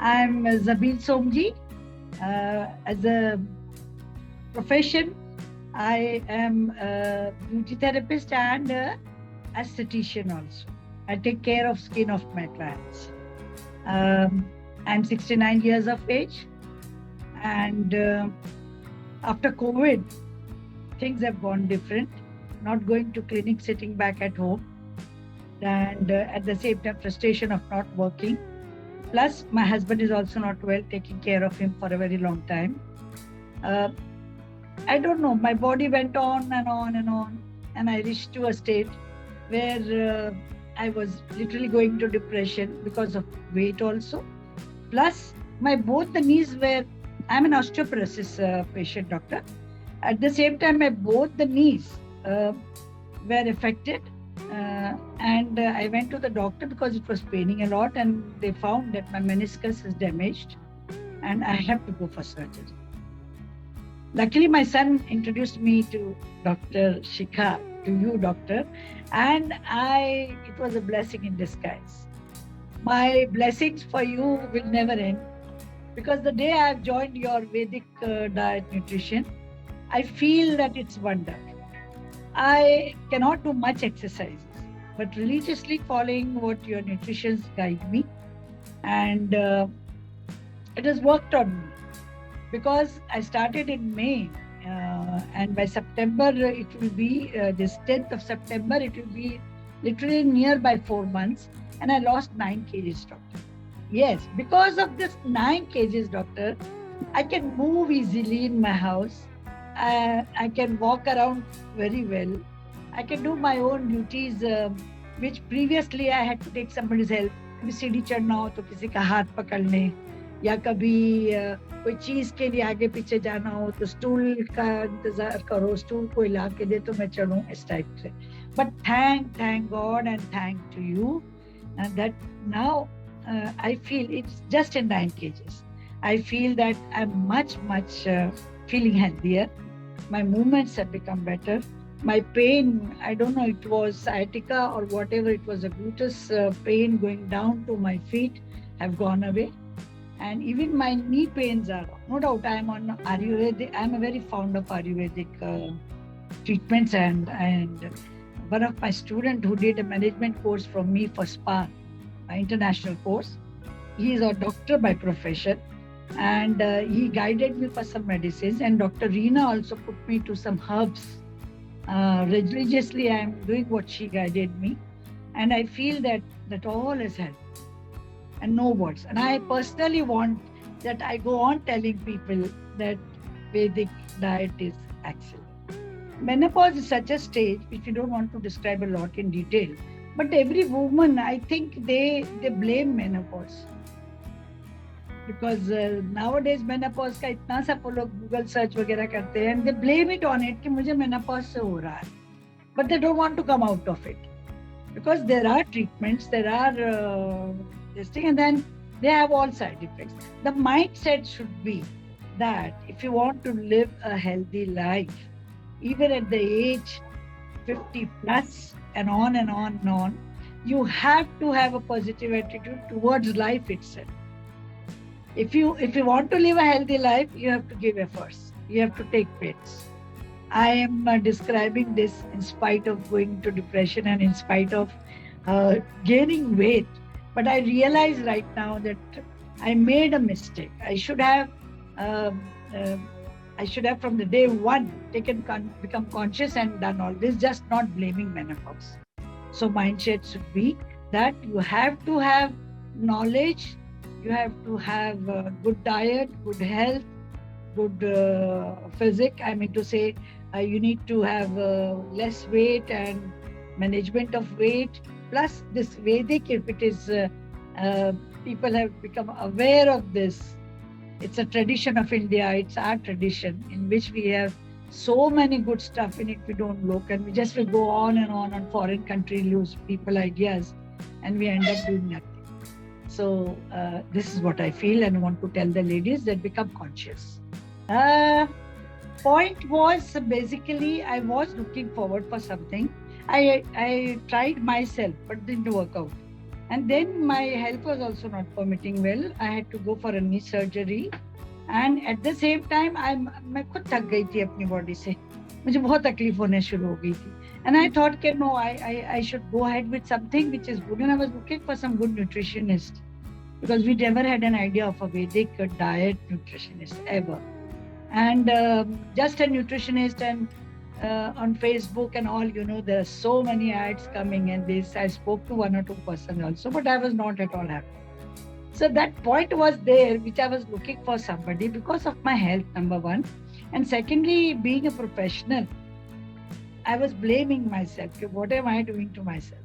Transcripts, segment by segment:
I'm Zabin Somjee. As a profession, I am a beauty therapist and a esthetician also. I take care of skin of my clients. Um, I'm 69 years of age, and after COVID, things have gone different. Not going to clinic, sitting back at home, and at the same time, frustration of not working. Plus, my husband is also not well, taking care of him for a very long time. Uh, I don't know, my body went on and on and on, and I reached to a state where I was literally going to depression because of weight also. Plus, my both the knees were, I'm an osteoporosis patient, doctor. At the same time, my both the knees were affected. And I went to the doctor because it was paining a lot, and they found that my meniscus is damaged and I have to go for surgery. Luckily, my son introduced me to Dr. Shikha, to you, doctor, and it was a blessing in disguise. My blessings for you will never end because the day I have joined your Vedic diet nutrition, I feel that it's wonder. I cannot do much exercises, but religiously following what your nutritions guide me, and it has worked on me because I started in May, and by September it will be this 10th of September. It will be literally nearby 4 months, and I lost 9 kgs, doctor. Yes, because of this 9 kgs, doctor, I can move easily in my house. I can walk around very well. I can do my own duties, which previously I had to take somebody's help. कभी सीढ़ी चढ़ना हो तो किसी का हाथ पकड़ने, या कभी कोई चीज के लिए आगे पीछे जाना हो तो स्टूल का इंतजार करो, स्टूल कोई ला के दे तो मैं चढ़ूं, इस टाइप से. But thank God and thank to you that now I feel it's just in 9 kgs. I feel that I'm much feeling healthier. My movements have become better. My pain, I don't know, it was sciatica or whatever, it was a gluteus pain going down to my feet have gone away. And even my knee pains are, no doubt, I'm on Ayurvedic. I'm a very fond of Ayurvedic treatments, and one of my students who did a management course from me for spa, an international course, he is a doctor by profession, and he guided me for some medicines, and Dr. Reena also put me to some herbs. Religiously, I am doing what she guided me, and I feel that all has helped, and no words. And I personally want that I go on telling people that Vedic diet is excellent. Menopause is such a stage which we don't want to describe a lot in detail, but every woman, I think they blame menopause. Because nowadays menopause का इतना सा लोग Google search वगैरह करते हैं, and they blame it on it कि मुझे menopause से हो रहा है, but they don't want to come out of it because there are treatments, there are this thing, and then they have all side effects. The mindset should be that if you want to live a healthy life, even at the age 50 plus and on and on and on, you have to have a positive attitude towards life itself. If you want to live a healthy life, you have to give efforts. You have to take pains. I am describing this in spite of going to depression and in spite of gaining weight. But I realize right now that I made a mistake. I should have from the day one become conscious and done all this, just not blaming menopause. So mindset should be that you have to have knowledge. You have to have good diet, good health, good physique. I mean to say, you need to have less weight and management of weight. Plus this Vedic, if it is, people have become aware of this. It's a tradition of India. It's our tradition in which we have so many good stuff in it. We don't look, and we just will go on foreign country, lose people ideas, and we end up doing nothing. So this is what I feel, and I want to tell the ladies that become conscious. Point was basically I was looking forward for something. I tried myself, but didn't work out. And then my health was also not permitting well. I had to go for a knee surgery. And at the same time, मैं खुद थक गई थी अपनी body से. मुझे बहुत तकलीफ होने शुरू हो गई थी. And I thought that no, I should go ahead with something which is good. And I was looking for some good nutritionist because we never had an idea of a Vedic diet nutritionist ever. And just a nutritionist, and on Facebook and all, there are so many ads coming, and this I spoke to one or two persons also, but I was not at all happy. So that point was there, which I was looking for somebody because of my health, number one. And secondly, being a professional, I was blaming myself. What am I doing to myself?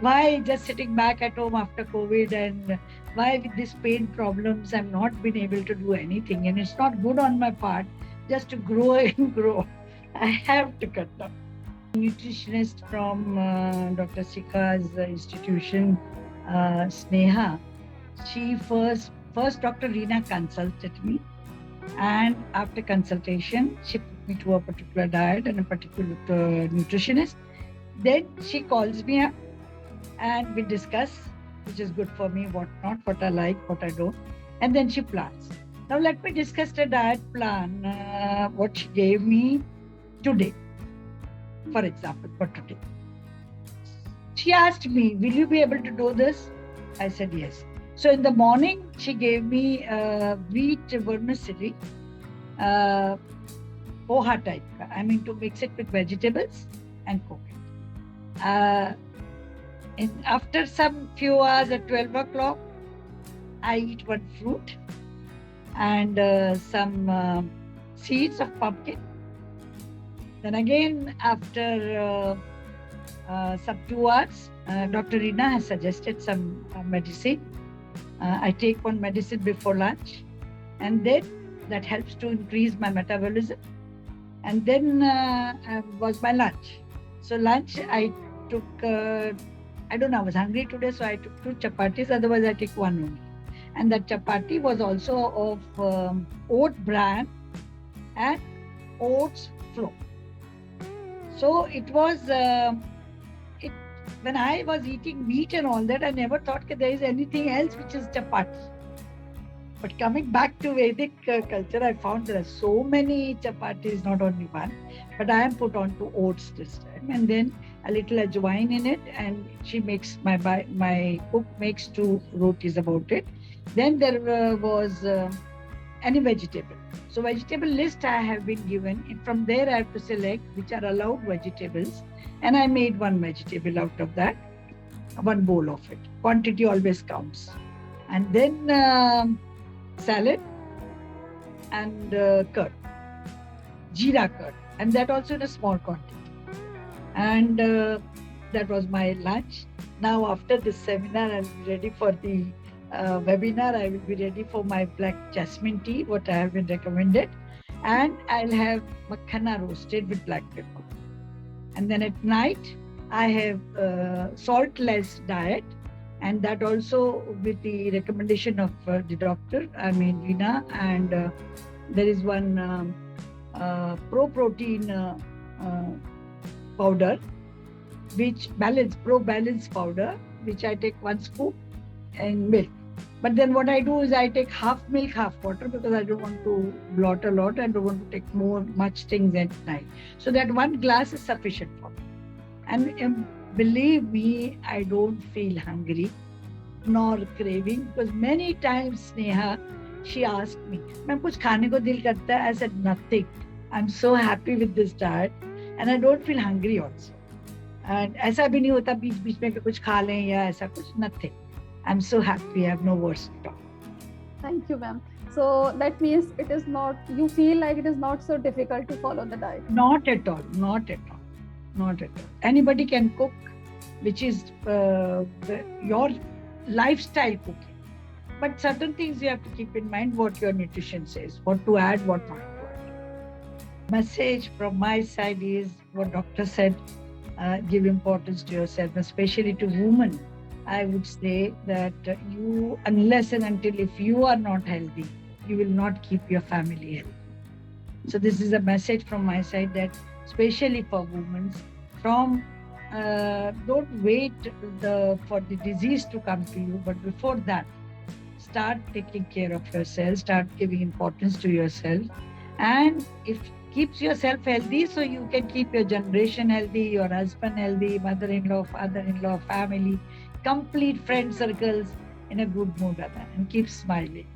Why just sitting back at home after COVID, and why with these pain problems, I've not been able to do anything. And it's not good on my part just to grow and grow. I have to cut down. Nutritionist from Dr. Shikha's institution, Sneha, she first Dr. Reena consulted me, and after consultation, she put me to a particular diet and a particular nutritionist. Then she calls me up and we discuss which is good for me, what not, what I like, what I don't, and then she plans. Now let me discuss the diet plan, what she gave me today, for example, for today. She asked me, will you be able to do this? I said yes. So in the morning, she gave me wheat vermicelli, poha type. I mean, to mix it with vegetables and cook it. After some few hours at 12 o'clock, I eat one fruit and some seeds of pumpkin. Then again, after some 2 hours, Dr. Reena has suggested some medicine. I take one medicine before lunch, and then that helps to increase my metabolism. And then was my lunch. So lunch, I took, I don't know, I was hungry today, so I took 2 chapatis, otherwise I take one only. And that chapati was also of oat bran and oats flour. So it was, when I was eating meat and all that, I never thought that there is anything else which is chapati. But coming back to Vedic culture, I found there are so many chapatis, not only one, but I am put on to oats this time. And then a little ajwain in it, and she makes, my cook makes 2 rotis about it. Then there was any vegetable. So vegetable list I have been given. And from there I have to select which are allowed vegetables. And I made 1 vegetable out of that, 1 bowl of it. Quantity always counts. And then salad and curd, jeera curd, and that also in a small quantity. And that was my lunch. Now after this seminar, I'll be ready for the webinar. I will be ready for my black jasmine tea, what I have been recommended. And I'll have makhana roasted with black pepper. And then at night, I have salt-less diet. And that also with the recommendation of the doctor, I mean, Reena. And there is one pro-protein powder, which pro-balance powder, which I take 1 scoop in milk. But then what I do is I take half milk, half water, because I don't want to blot a lot. I don't want to take much things at night. So that 1 glass is sufficient for me. And believe me, I don't feel hungry nor craving, because many times Sneha, she asked me, "Ma'am, kuch khane ko dil karta hai?" I said, nothing. I'm so happy with this diet, and I don't feel hungry also. And ऐसा भी नहीं होता बीच बीच में कि कुछ खा लें या ऐसा कुछ, nothing. I'm so happy. I have no words to talk. Thank you, ma'am. So that means it is not, you feel like it is not so difficult to follow the diet? Not at all. Not at all. Not at all. Anybody can cook, which is your lifestyle cooking. But certain things you have to keep in mind what your nutrition says, what to add, what not to add. Message from my side is what doctor said, give importance to yourself, especially to women. I would say that you, unless and until if you are not healthy, you will not keep your family healthy. So this is a message from my side that especially for women, from don't wait for the disease to come to you, but before that, start taking care of yourself, start giving importance to yourself, and if keeps yourself healthy, so you can keep your generation healthy, your husband healthy, mother-in-law, father-in-law, family, complete friend circles in a good mood, Anna, and keep smiling.